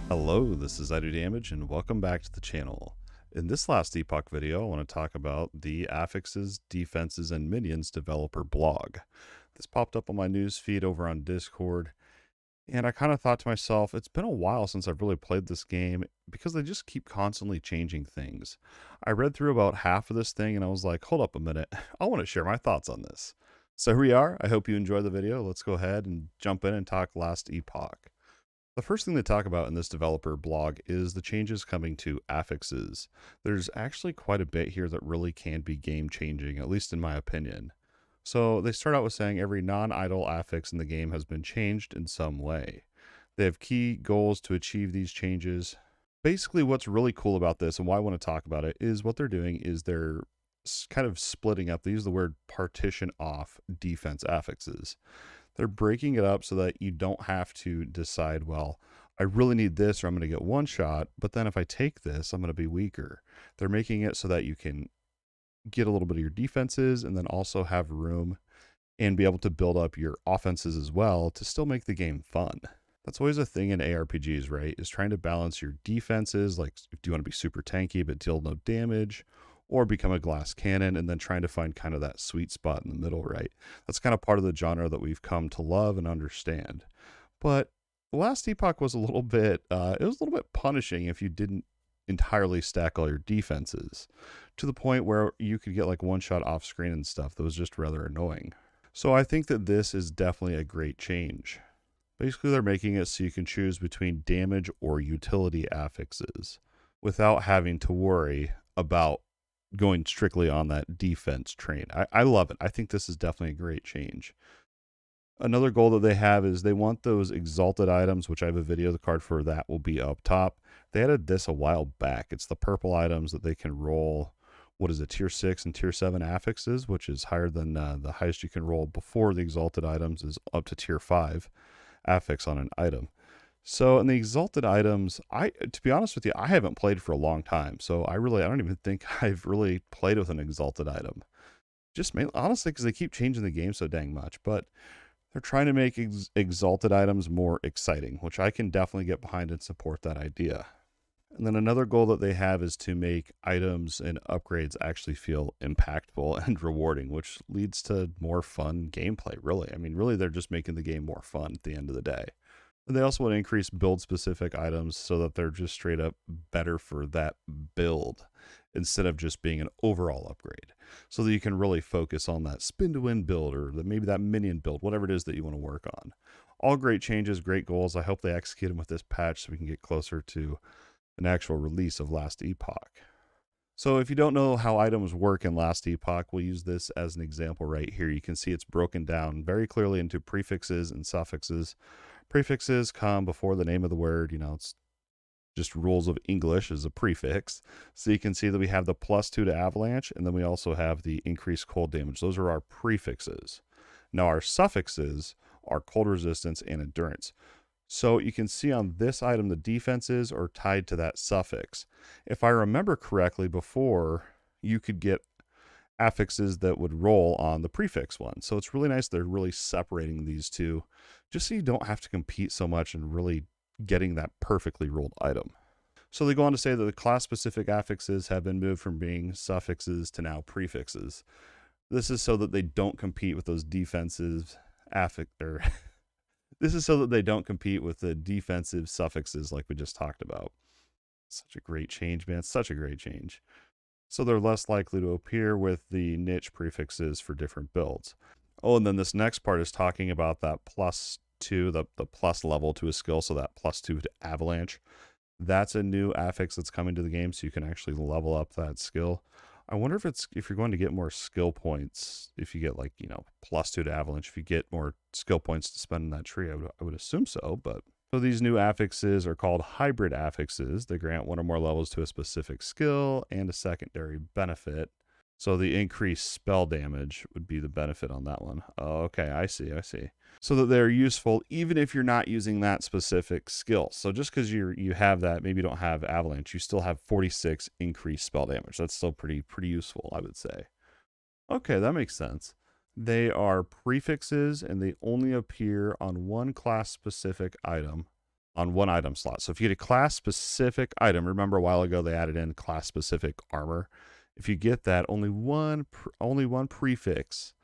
Hello, this is Idodmg and welcome back to the channel. In this last Epoch video, I want to talk about the Affixes, Defenses, and Minions developer blog. This popped up on my news feed over on Discord, and I kind of thought to myself, it's been a while since I've really played this game because they just keep constantly changing things. I read through about half of this thing and I was like, hold up a minute, I want to share my thoughts on this. So here we are. I hope you enjoy the video. Let's go ahead and jump in and talk last Epoch. The first thing to talk about in this developer blog is the changes coming to affixes. There's actually quite a bit here that really can be game changing, at least in my opinion. So they start out with saying every non-idle affix in the game has been changed in some way. They have key goals to achieve these changes. Basically, what's really cool about this and why I want to talk about it is what they're doing is they're kind of splitting up. They use the word partition off defense affixes. They're breaking it up so that you don't have to decide, well, I really need this or I'm going to get one shot, but then if I take this, I'm going to be weaker. They're making it so that you can get a little bit of your defenses and then also have room and be able to build up your offenses as well to still make the game fun. That's always a thing in ARPGs, right? Is trying to balance your defenses, like if you want to be super tanky but deal no damage, or become a glass cannon, and then trying to find kind of that sweet spot in the middle, right? That's kind of part of the genre that we've come to love and understand. But the last Epoch was a little bit, it was a little bit punishing if you didn't entirely stack all your defenses, to the point where you could get like one shot off screen and stuff that was just rather annoying. So I think that this is definitely a great change. Basically, they're making it so you can choose between damage or utility affixes without having to worry about going strictly on that defense train. I love it. I think this is definitely a great change. Another goal that they have is they want those exalted items, which I have a video, the card for that will be up top. They added this a while back. It's the purple items that they can roll, what is it, tier 6 and tier 7 affixes, which is higher than the highest you can roll before the exalted items is up to tier 5 affix on an item. So in the exalted items, to be honest with you, I haven't played for a long time. So I don't even think I've really played with an exalted item. Just mainly, honestly, because they keep changing the game so dang much. But they're trying to make exalted items more exciting, which I can definitely get behind and support that idea. And then another goal that they have is to make items and upgrades actually feel impactful and rewarding, which leads to more fun gameplay, really. I mean, really, they're just making the game more fun at the end of the day. They also want to increase build specific items so that they're just straight up better for that build instead of just being an overall upgrade. So that you can really focus on that spin to win build or maybe that minion build, whatever it is that you want to work on. All great changes, great goals. I hope they execute them with this patch so we can get closer to an actual release of Last Epoch. So if you don't know how items work in Last Epoch, we'll use this as an example right here. You can see it's broken down very clearly into prefixes and suffixes. Prefixes come before the name of the word. It's just rules of English as a prefix. So you can see that we have the +2 to avalanche, and then we also have the increased cold damage. Those are our prefixes. Now our suffixes are cold resistance and endurance. So you can see on this item, the defenses are tied to that suffix. If I remember correctly, before you could get affixes that would roll on the prefix one. So it's really nice they're really separating these two just so you don't have to compete so much and really getting that perfectly rolled item. So they go on to say that the class-specific affixes have been moved from being suffixes to now prefixes. This is so that they don't compete with those defensive this is so that they don't compete with the defensive suffixes like we just talked about. Such a great change, man. Such a great change. So they're less likely to appear with the niche prefixes for different builds. Oh, and then this next part is talking about that +2, the plus level to a skill, so that +2 to avalanche. That's a new affix that's coming to the game, so you can actually level up that skill. I wonder if you're going to get more skill points, if you get like, +2 to avalanche, if you get more skill points to spend in that tree, I would assume so, but so these new affixes are called hybrid affixes. They grant one or more levels to a specific skill and a secondary benefit. So the increased spell damage would be the benefit on that one. Oh, okay, I see. So that they're useful even if you're not using that specific skill. So just because you have that, maybe you don't have avalanche, you still have 46 increased spell damage. That's still pretty useful, I would say. Okay, that makes sense. They are prefixes and they only appear on one class specific item. on one item slot. So if you get a class-specific item, remember a while ago they added in class-specific armor. If you get that, only one prefix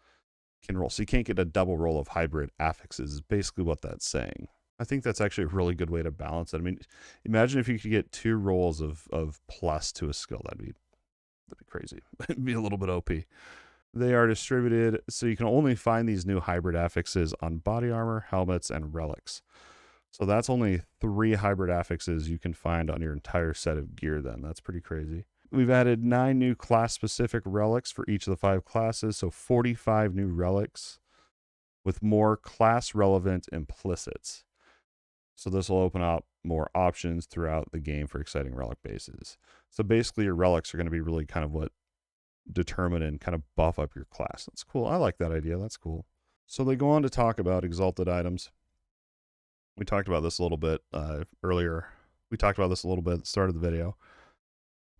can roll. So you can't get a double roll of hybrid affixes is basically what that's saying. I think that's actually a really good way to balance it. I mean, imagine if you could get 2 rolls of plus to a skill. That'd be crazy. It'd be a little bit OP. They are distributed, so you can only find these new hybrid affixes on body armor, helmets, and relics. So that's only 3 hybrid affixes you can find on your entire set of gear then. That's pretty crazy. We've added 9 new class-specific relics for each of the 5 classes, so 45 new relics with more class-relevant implicits. So this will open up more options throughout the game for exciting relic bases. So basically your relics are going to be really kind of what determine and kind of buff up your class. That's cool. I like that idea. That's cool. So they go on to talk about exalted items. We talked about this a little bit earlier. We talked about this a little bit at the start of the video.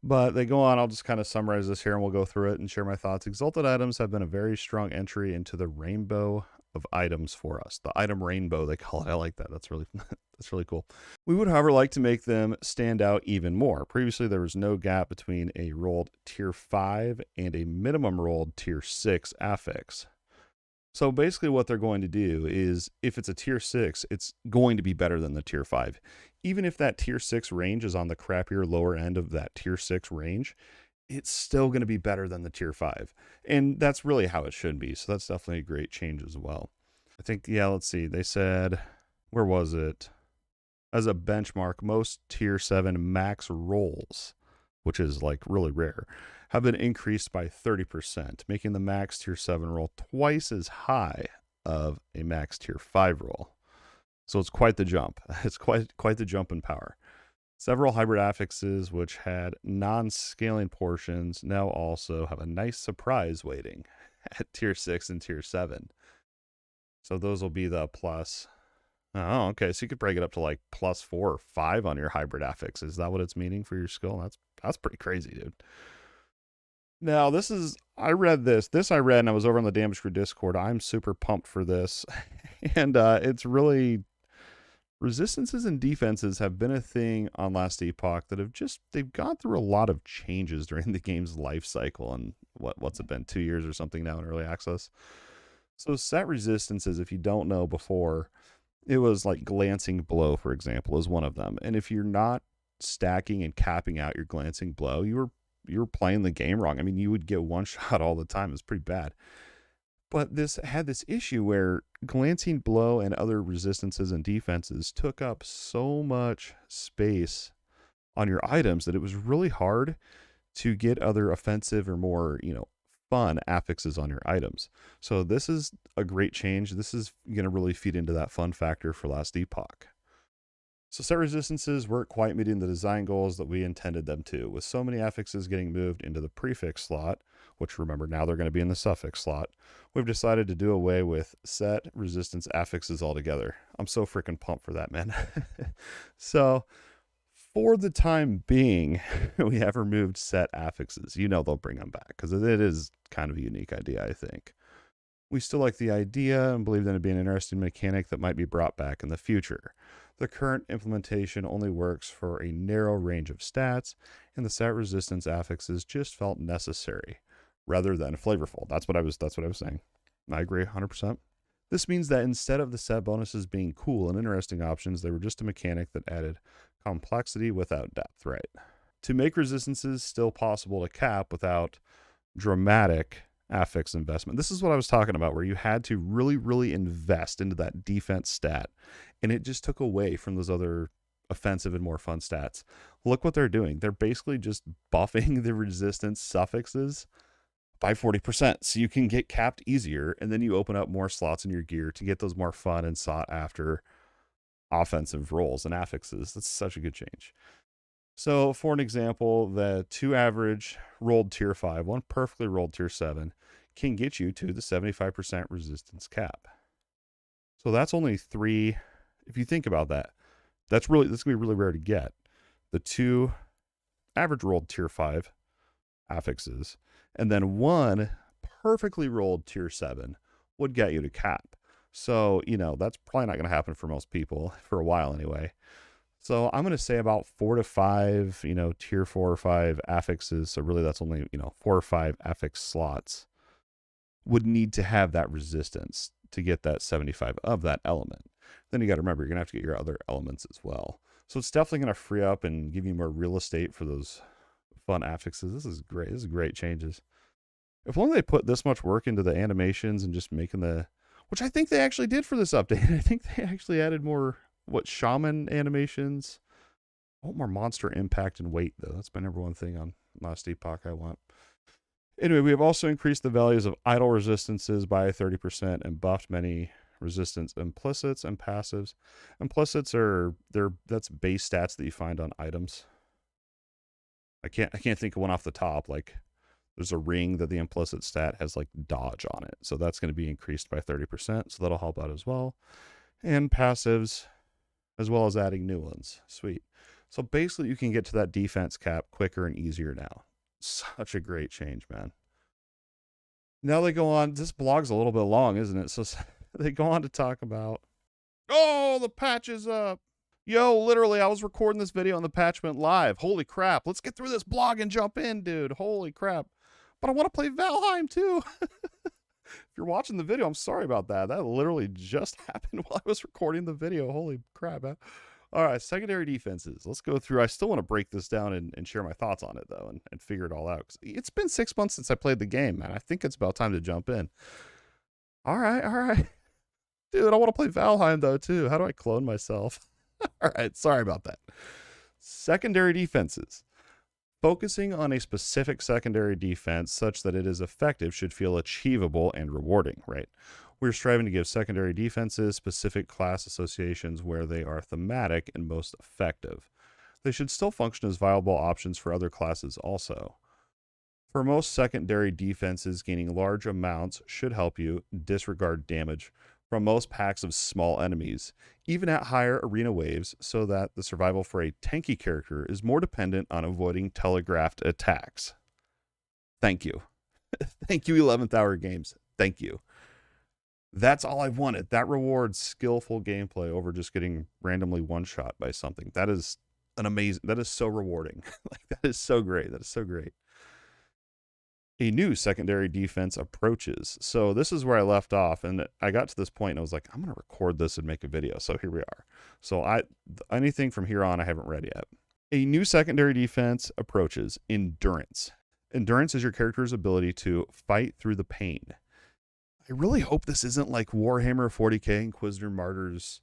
But they go on, I'll just kind of summarize this here and we'll go through it and share my thoughts. Exalted items have been a very strong entry into the rainbow of items for us. The item rainbow, they call it. I like that. That's really that's really cool. We would, however, like to make them stand out even more. Previously, there was no gap between a rolled tier 5 and a minimum rolled tier 6 affix. So basically what they're going to do is if it's a tier 6, it's going to be better than the tier 5. Even if that tier 6 range is on the crappier lower end of that tier 6 range, it's still going to be better than the tier 5. And that's really how it should be. So that's definitely a great change as well. I think, yeah, let's see. They said, where was it? As a benchmark, most tier 7 max rolls, which is like really rare, have been increased by 30%, making the max tier 7 roll twice as high of a max tier 5 roll. So it's quite the jump. It's quite the jump in power. Several hybrid affixes which had non-scaling portions now also have a nice surprise waiting at tier 6 and tier 7. So those will be the plus. Oh, okay. So you could break it up to like +4 or 5 on your hybrid affix. Is that what it's meaning for your skill? That's pretty crazy, dude. Now, I read and I was over on the DMGCREW Discord. I'm super pumped for this. And it's really, resistances and defenses have been a thing on Last Epoch that they've gone through a lot of changes during the game's life cycle. And what's it been, 2 years or something now in early access? So set resistances, if you don't know before, it was like glancing blow, for example, is one of them. And if you're not stacking and capping out your glancing blow, you were playing the game wrong. I mean, you would get one shot all the time. It's pretty bad. But this had this issue where glancing blow and other resistances and defenses took up so much space on your items that it was really hard to get other offensive or more, fun affixes on your items. So this is a great change. This is going to really feed into that fun factor for Last Epoch. So set resistances weren't quite meeting the design goals that we intended them to, with so many affixes getting moved into the prefix slot, which remember now they're going to be in the suffix slot. We've decided to do away with set resistance affixes altogether. I'm so freaking pumped for that, man. So for the time being, we have removed set affixes. They'll bring them back because it is kind of a unique idea, I think. We still like the idea and believe that it'd be an interesting mechanic that might be brought back in the future. The current implementation only works for a narrow range of stats, and the set resistance affixes just felt necessary rather than flavorful. That's what I was saying. I agree 100%. This means that instead of the set bonuses being cool and interesting options, they were just a mechanic that added complexity without depth, right? To make resistances still possible to cap without dramatic affix investment. This is what I was talking about, where you had to really, really invest into that defense stat, and it just took away from those other offensive and more fun stats. Look what they're doing. They're basically just buffing the resistance suffixes by 40%, so you can get capped easier, and then you open up more slots in your gear to get those more fun and sought after offensive rolls and affixes. That's such a good change. So for an example, the 2 average rolled tier 5, 1 perfectly rolled tier 7 can get you to the 75% resistance cap. So that's only 3. If you think about that, that's going to be really rare to get. The 2 average rolled tier 5 affixes, and then 1 perfectly rolled tier 7 would get you to cap. So, you know, that's probably not going to happen for most people for a while anyway. So I'm going to say about 4 to 5, you know, tier 4 or 5 affixes. So really that's only, you know, 4 or 5 affix slots would need to have that resistance to get that 75 of that element. Then you got to remember, you're going to have to get your other elements as well. So it's definitely going to free up and give you more real estate for those fun affixes. This is great. This is great changes. If only they put this much work into the animations and just making the, which I think they actually did for this update. I think they actually added more, shaman animations. I want more monster impact and weight, though. That's my number one thing on last Epoch I want. Anyway, we have also increased the values of idle resistances by 30% and buffed many resistance implicits and passives. Implicits are that's base stats that you find on items. I can't think of one off the top. Like there's a ring that the implicit stat has like dodge on it. So that's going to be increased by 30%. So that'll help out as well. And passives, as well as adding new ones. Sweet. So basically you can get to that defense cap quicker and easier now. Such a great change, man. Now they go on, this blog's a little bit long, isn't it? So they go on to talk about, oh, the patch is up. Yo, literally, I was recording this video and the patch went live. Holy crap. Let's get through this blog and jump in, dude. Holy crap. But I want to play Valheim too. If you're watching the video, I'm sorry about that. That literally just happened while I was recording the video. Holy crap. All right, secondary defenses. Let's go through. I still want to break this down and share my thoughts on it, though, and figure it all out. 'Cause it's been 6 months since I played the game, man. I think it's about time to jump in. All right. Dude, I want to play Valheim, though, too. How do I clone myself? All right, sorry about that. Secondary defenses. Focusing on a specific secondary defense such that it is effective should feel achievable and rewarding, right? We're striving to give secondary defenses specific class associations where they are thematic and most effective. They should still function as viable options for other classes also. For most secondary defenses, gaining large amounts should help you disregard damage from most packs of small enemies, even at higher arena waves, so that the survival for a tanky character is more dependent on avoiding telegraphed attacks. Thank you. Thank you, 11th Hour Games. Thank you. That's all I've wanted. That rewards skillful gameplay over just getting randomly one-shot by something. That is an amazing, that is so rewarding. Like, that is so great. That is so great. A new secondary defense approaches. So this is where I left off, and I got to this point and I was like, I'm going to record this and make a video. So here we are. So anything from here on I haven't read yet. A new secondary defense approaches. Endurance. Endurance is your character's ability to fight through the pain. I really hope this isn't like Warhammer 40k Inquisitor Martyrs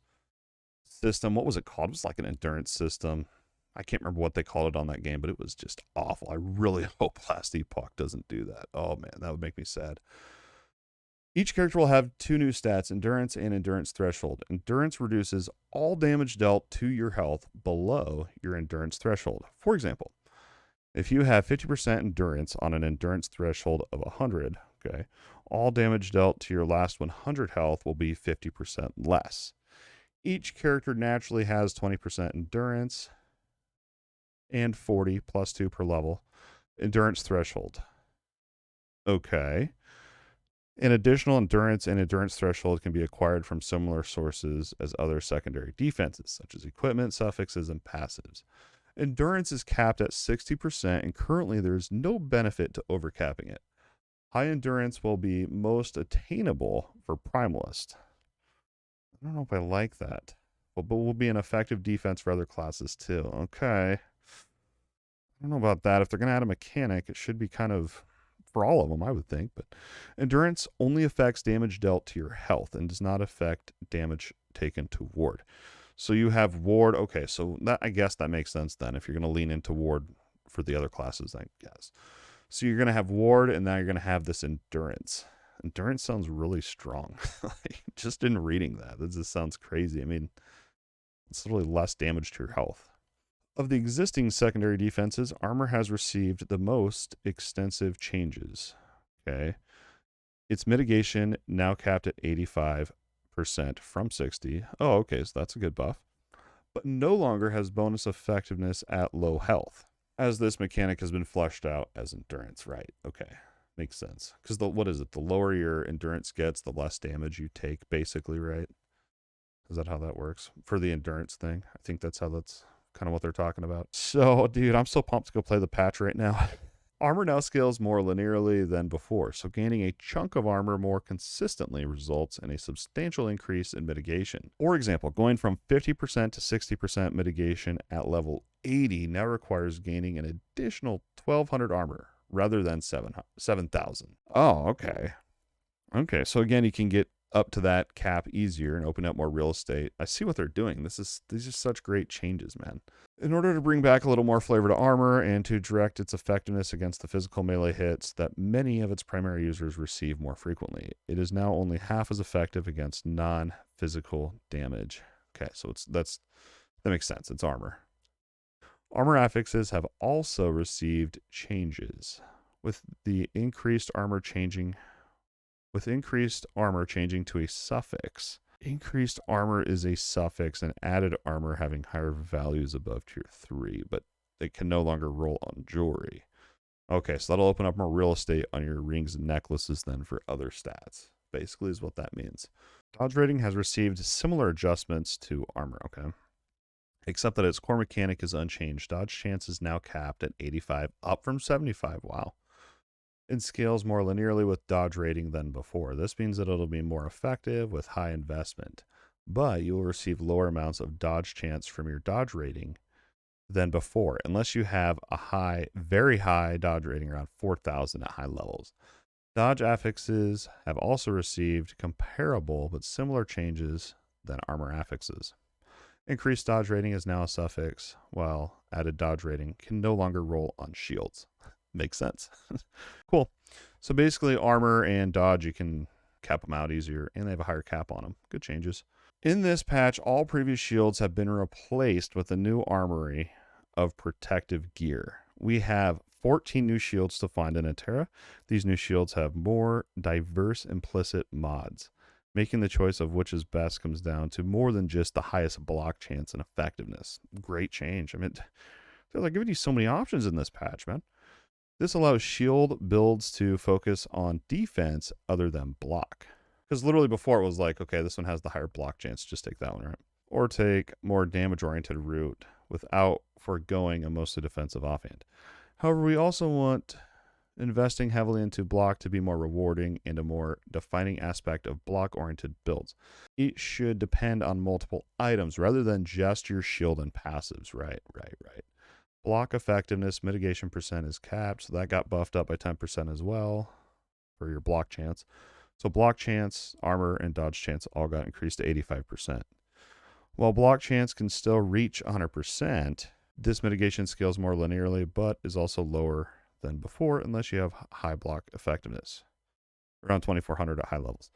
system. What was it called? It was like an endurance system. I can't remember what they called it on that game, but it was just awful. I really hope Last Epoch doesn't do that. Oh man, that would make me sad. Each character will have 2 new stats, Endurance and Endurance Threshold. Endurance reduces all damage dealt to your health below your Endurance Threshold. For example, if you have 50% Endurance on an Endurance Threshold of 100, okay, all damage dealt to your last 100 health will be 50% less. Each character naturally has 20% Endurance and 40 plus 2 per level endurance threshold. Okay. An additional endurance and endurance threshold can be acquired from similar sources as other secondary defenses, such as equipment, suffixes, and passives. Endurance is capped at 60%, and currently there is no benefit to overcapping it. High endurance will be most attainable for Primalist. I don't know if I like that. But will be an effective defense for other classes too. Okay. I don't know about that. If they're going to add a mechanic, it should be kind of for all of them, I would think. But endurance only affects damage dealt to your health and does not affect damage taken to ward. So you have ward. Okay, so that, I guess that makes sense then if you're going to lean into ward for the other classes, I guess. So you're going to have ward, and now you're going to have this endurance. Endurance sounds really strong. Like, just in reading that, this just sounds crazy. I mean, it's literally less damage to your health. Of the existing secondary defenses, armor has received the most extensive changes. Okay. Its mitigation now capped at 85% from 60. Oh, okay, so that's a good buff. But no longer has bonus effectiveness at low health, as this mechanic has been fleshed out as endurance, right? Okay. Makes sense. Because what is it? The lower your endurance gets, the less damage you take, basically, right? Is that how that works? For the endurance thing. I think that's kind of what they're talking about. So, dude, I'm so pumped to go play the patch right now. Armor now scales more linearly than before, so gaining a chunk of armor more consistently results in a substantial increase in mitigation. For example, going from 50% to 60% mitigation at level 80 now requires gaining an additional 1200 armor rather than 7,000. Oh, okay. Okay, so again, you can get up to that cap easier and open up more real estate. I see what they're doing. These are such great changes, man. In order to bring back a little more flavor to armor and to direct its effectiveness against the physical melee hits that many of its primary users receive more frequently, it is now only half as effective against non-physical damage. Okay, so that makes sense. It's armor. Armor affixes have also received changes, with increased armor changing to a suffix. Increased armor is a suffix, and added armor having higher values above tier 3, but it can no longer roll on jewelry. Okay, so that'll open up more real estate on your rings and necklaces then for other stats. Basically is what that means. Dodge rating has received similar adjustments to armor, okay? Except that its core mechanic is unchanged. Dodge chance is now capped at 85, up from 75. Wow. It scales more linearly with dodge rating than before. This means that it'll be more effective with high investment, but you will receive lower amounts of dodge chance from your dodge rating than before, unless you have a very high dodge rating around 4,000 at high levels. Dodge affixes have also received comparable but similar changes than armor affixes. Increased dodge rating is now a suffix, while added dodge rating can no longer roll on shields. Makes sense. Cool. So basically armor and dodge, you can cap them out easier, and they have a higher cap on them. Good changes. In this patch, all previous shields have been replaced with a new armory of protective gear. We have 14 new shields to find in Atera. These new shields have more diverse implicit mods, making the choice of which is best comes down to more than just the highest block chance and effectiveness. Great change. I mean, they're giving you so many options in this patch, man. This allows shield builds to focus on defense other than block. Because literally before it was like, okay, this one has the higher block chance, just take that one, right? Or take more damage-oriented route without foregoing a mostly defensive offhand. However, we also want investing heavily into block to be more rewarding and a more defining aspect of block-oriented builds. It should depend on multiple items rather than just your shield and passives, right? Block effectiveness, mitigation percent is capped, so that got buffed up by 10% as well for your block chance. So block chance, armor, and dodge chance all got increased to 85%. While block chance can still reach 100%, this mitigation scales more linearly, but is also lower than before unless you have high block effectiveness, around 2400 at high levels.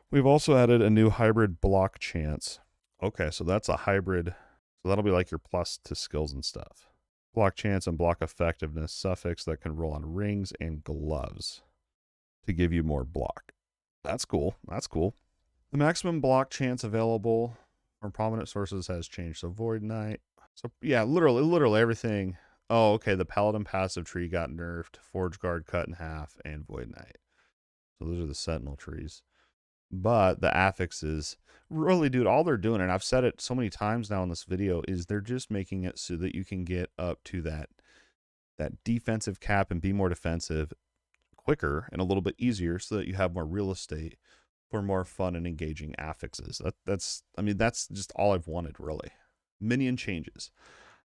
We've also added a new hybrid block chance. Okay, so that's a hybrid, so that'll be like your plus to skills and stuff. Block chance and block effectiveness suffix that can roll on rings and gloves to give you more block. That's cool. That's cool. The maximum block chance available from prominent sources has changed. So Void Knight. So yeah, literally everything. Oh, okay. The Paladin passive tree got nerfed. Forge Guard cut in half, and Void Knight. So those are the Sentinel trees. But the affixes, really, dude, all they're doing, and I've said it so many times now in this video, is they're just making it so that you can get up to that defensive cap and be more defensive quicker and a little bit easier so that you have more real estate for more fun and engaging affixes. That's just all I've wanted, really. Minion Changes.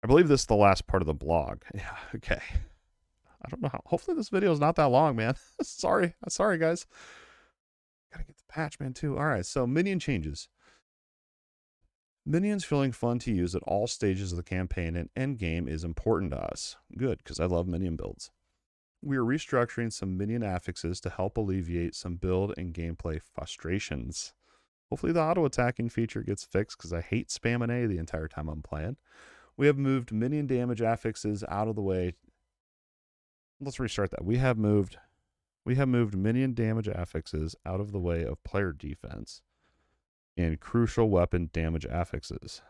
I believe this is the last part of the blog. Yeah, okay. I don't know how. Hopefully this video is not that long, man. Sorry, guys. Gotta get the patch, man, too. All right, so Minion Changes. Minions feeling fun to use at all stages of the campaign and endgame is important to us. Good, because I love minion builds. We are restructuring some minion affixes to help alleviate some build and gameplay frustrations. Hopefully the auto-attacking feature gets fixed, because I hate spamming A the entire time I'm playing. We have moved minion damage affixes out of the way. Let's restart that. We have moved minion damage affixes out of the way of player defense and crucial weapon damage affixes.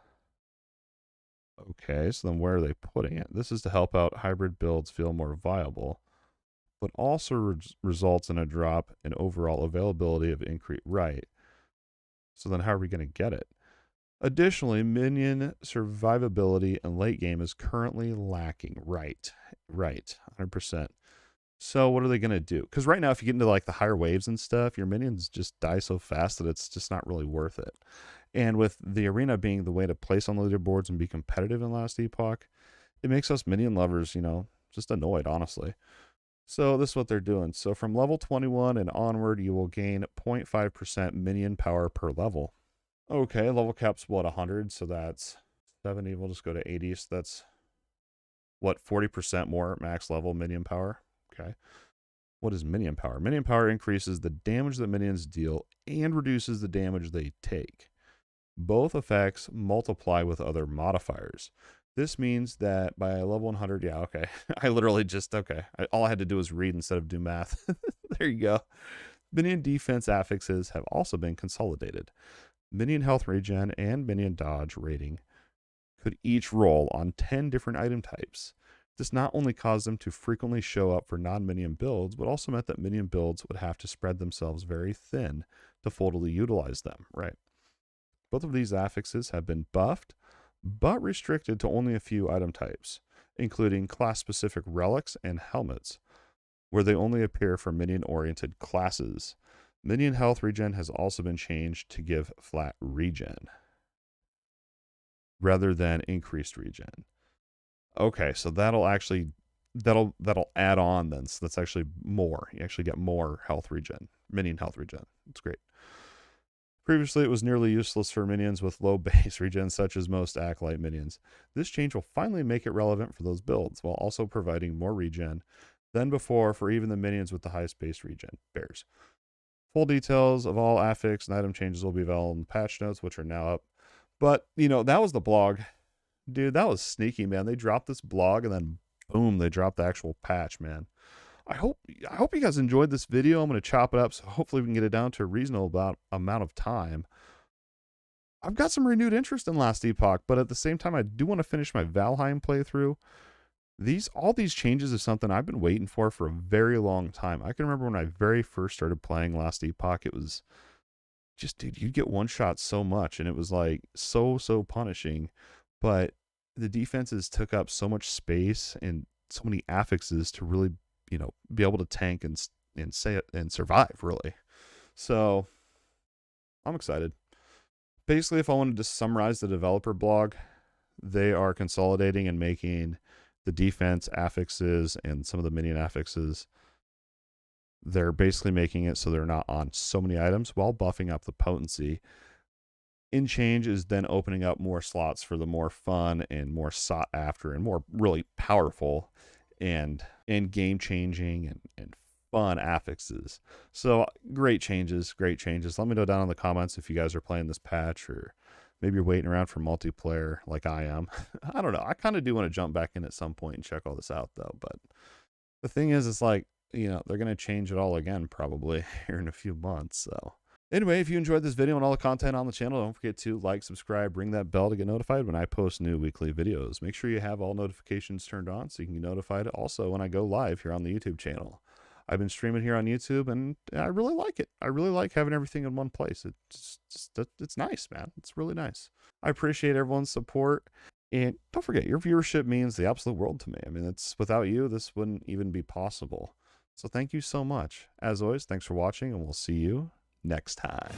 Okay, so then where are they putting it? This is to help out hybrid builds feel more viable. but also results in a drop in overall availability of increased right. So then how are we going to get it? Additionally, minion survivability in late game is currently lacking. Right, 100%. So what are they going to do? Because right now, if you get into like the higher waves and stuff, your minions just die so fast that it's just not really worth it. And with the arena being the way to place on the leaderboards and be competitive in last epoch, it makes us minion lovers, just annoyed, honestly. So this is what they're doing. So from level 21 and onward, you will gain 0.5% minion power per level. Okay, level cap's what, 100? So that's 70. We'll just go to 80. So that's what, 40% more max level minion power. Okay. What is Minion Power? Minion Power increases the damage that minions deal and reduces the damage they take. Both effects multiply with other modifiers. This means that by level 100, yeah, okay. I literally just, okay. All I had to do was read instead of do math. There you go. Minion defense affixes have also been consolidated. Minion health regen and minion dodge rating could each roll on 10 different item types. This not only caused them to frequently show up for non-minion builds, but also meant that minion builds would have to spread themselves very thin to fully utilize them, right? Both of these affixes have been buffed, but restricted to only a few item types, including class-specific relics and helmets, where they only appear for minion-oriented classes. Minion health regen has also been changed to give flat regen, rather than increased regen. Okay, so that'll add on then. So that's actually more. You actually get more health regen, minion health regen. It's great. Previously, it was nearly useless for minions with low base regen, such as most Acolyte minions. This change will finally make it relevant for those builds, while also providing more regen than before for even the minions with the highest base regen bears. Full details of all affix and item changes will be available in the patch notes, which are now up. But, that was the blog. Dude, that was sneaky, man. They dropped this blog and then boom, they dropped the actual patch, man. I hope you guys enjoyed this video. I'm going to chop it up, so hopefully we can get it down to a reasonable amount of time. I've got some renewed interest in Last Epoch, but at the same time, I do want to finish my Valheim playthrough. All these changes is something I've been waiting for a very long time. I can remember when I very first started playing Last Epoch, it was just, dude, you'd get one shot so much, and it was like so punishing. But the defenses took up so much space and so many affixes to really, be able to tank and survive, really. So I'm excited. Basically, if I wanted to summarize the developer blog, they are consolidating and making the defense affixes and some of the minion affixes. They're basically making it so they're not on so many items while buffing up the potency. In change is then opening up more slots for the more fun and more sought after and more really powerful and game changing and fun affixes. So great changes. Let me know down in the comments if you guys are playing this patch or maybe you're waiting around for multiplayer like I am. I don't know. I kind of do want to jump back in at some point and check all this out though. But the thing is, it's like, they're going to change it all again probably here in a few months. So anyway, if you enjoyed this video and all the content on the channel, don't forget to like, subscribe, ring that bell to get notified when I post new weekly videos. Make sure you have all notifications turned on so you can get notified also when I go live here on the YouTube channel. I've been streaming here on YouTube and I really like it. I really like having everything in one place. It's nice, man. It's really nice. I appreciate everyone's support. And don't forget, your viewership means the absolute world to me. I mean, without you, this wouldn't even be possible. So thank you so much. As always, thanks for watching, and we'll see you next time.